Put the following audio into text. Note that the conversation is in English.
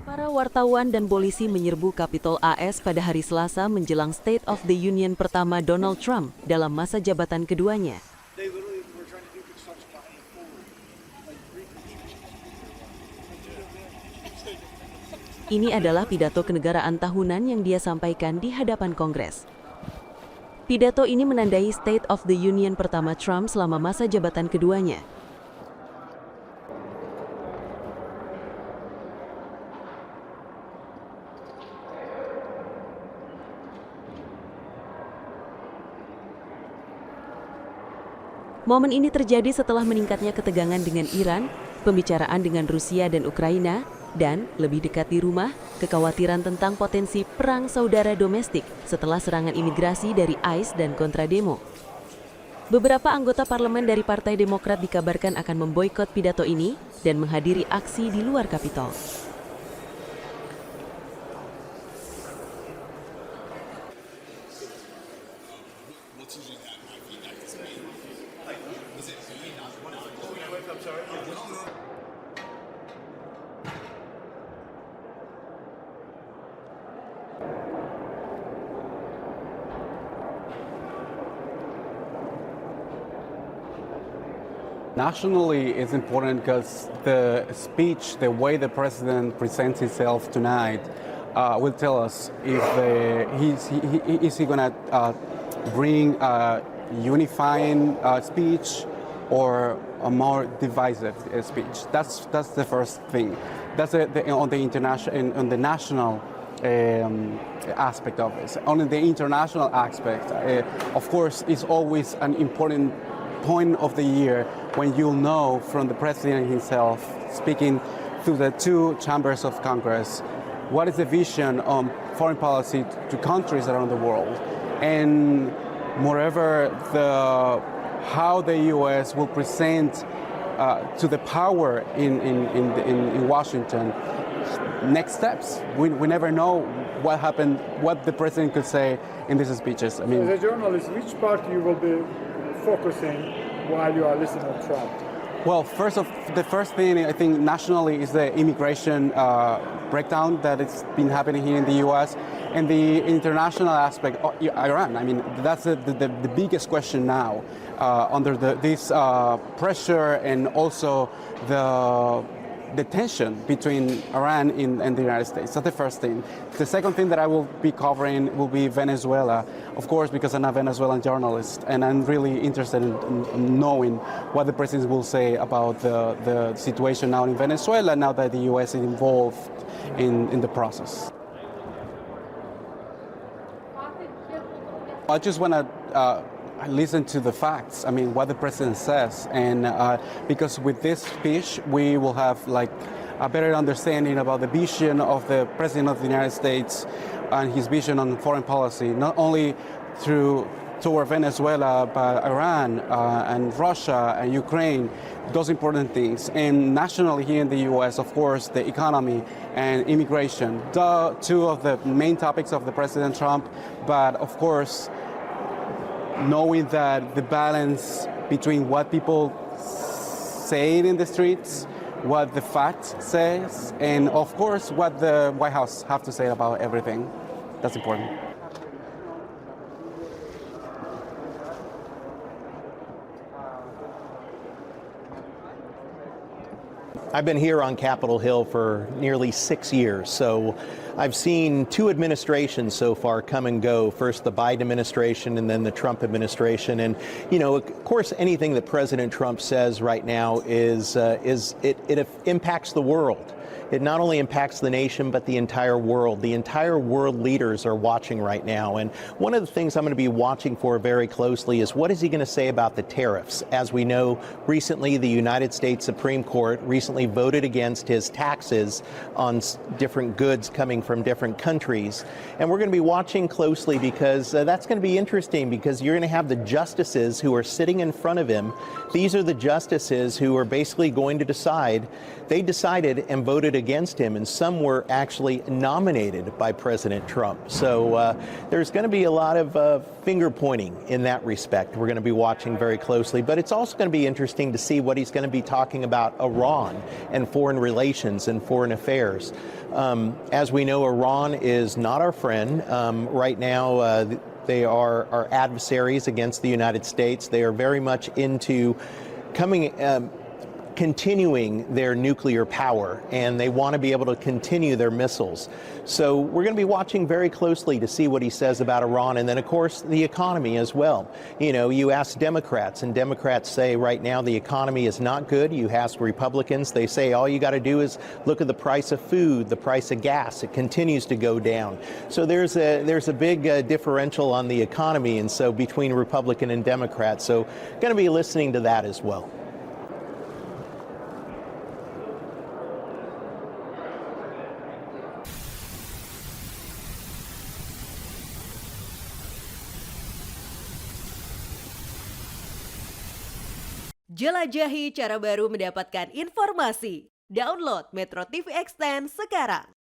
Para wartawan dan polisi menyerbu Kapitol AS pada hari Selasa menjelang State of the Union pertama Donald Trump dalam masa jabatan keduanya. Ini adalah pidato kenegaraan tahunan yang dia sampaikan di hadapan Kongres. Pidato ini menandai State of the Union pertama Trump selama masa jabatan keduanya. Momen ini terjadi setelah meningkatnya ketegangan dengan Iran, pembicaraan dengan Rusia dan Ukraina, dan, lebih dekat di rumah, kekhawatiran tentang potensi perang saudara domestik setelah serangan imigrasi dari ICE dan kontrademo. Beberapa anggota parlemen dari Partai Demokrat dikabarkan akan memboikot pidato ini dan menghadiri aksi di luar Kapitol. Nationally, it's important because the speech, the way the president presents himself tonight, will tell us if is he going to bring a unifying speech or a more divisive speech. That's the first thing. That's on the international, on the national aspect of it. On the international aspect, of course, it's always an important point of the year when you'll know from the president himself speaking through the two chambers of Congress what is the vision on foreign policy to countries around the world, and moreover how the U.S. will present to the power in Washington next steps. We never know what happened, what the president could say in these speeches. I mean, as a journalist, which part you will be focusing while you are listening to Trump? Well, the first thing I think nationally is the immigration breakdown that it's been happening here in the U.S. and the international aspect of Iran. I mean, that's the biggest question now under this pressure and also the tension between Iran and the United States. That's the first thing. The second thing that I will be covering will be Venezuela, of course, because I'm a Venezuelan journalist, and I'm really interested in knowing what the president will say about the situation now in Venezuela, now that the U.S. is involved in the process. I just want to listen to the facts. I mean, what the president says, and because with this speech, we will have like a better understanding about the vision of the president of the United States and his vision on foreign policy, not only toward Venezuela, but Iran and Russia and Ukraine, those important things. And nationally here in the U.S., of course, the economy and immigration, the two of the main topics of the President Trump, but of course, knowing that the balance between what people say in the streets, what the fact says, and of course what the White House have to say about everything. That's important. I've been here on Capitol Hill for nearly 6 years, so I've seen two administrations so far come and go. First the Biden administration and then the Trump administration. And, you know, of course, anything that President Trump says right now it impacts the world. It not only impacts the nation, but the entire world. The entire world leaders are watching right now. And one of the things I'm going to be watching for very closely is what is he going to say about the tariffs? As we know, recently the United States Supreme Court recently voted against his taxes on different goods coming from different countries. And we're going to be watching closely because that's going to be interesting, because you're going to have the justices who are sitting in front of him. These are the justices who are basically going to decide. They decided and voted against him, and some were actually nominated by President Trump. So there's going to be a lot of finger pointing in that respect. We're going to be watching very closely, but it's also going to be interesting to see what he's going to be talking about Iran and foreign relations and foreign affairs. As we know, Iran is not our friend. Right now, they are our adversaries against the United States. They are very much into continuing their nuclear power, and they want to be able to continue their missiles. So we're going to be watching very closely to see what he says about Iran, and then, of course, the economy as well. You know, you ask Democrats, and Democrats say right now the economy is not good. You ask Republicans, they say all you got to do is look at the price of food, the price of gas. It continues to go down. So there's a big differential on the economy, and so between Republican and Democrats. So going to be listening to that as well. Jelajahi cara baru mendapatkan informasi. Download MetroTV Extend sekarang.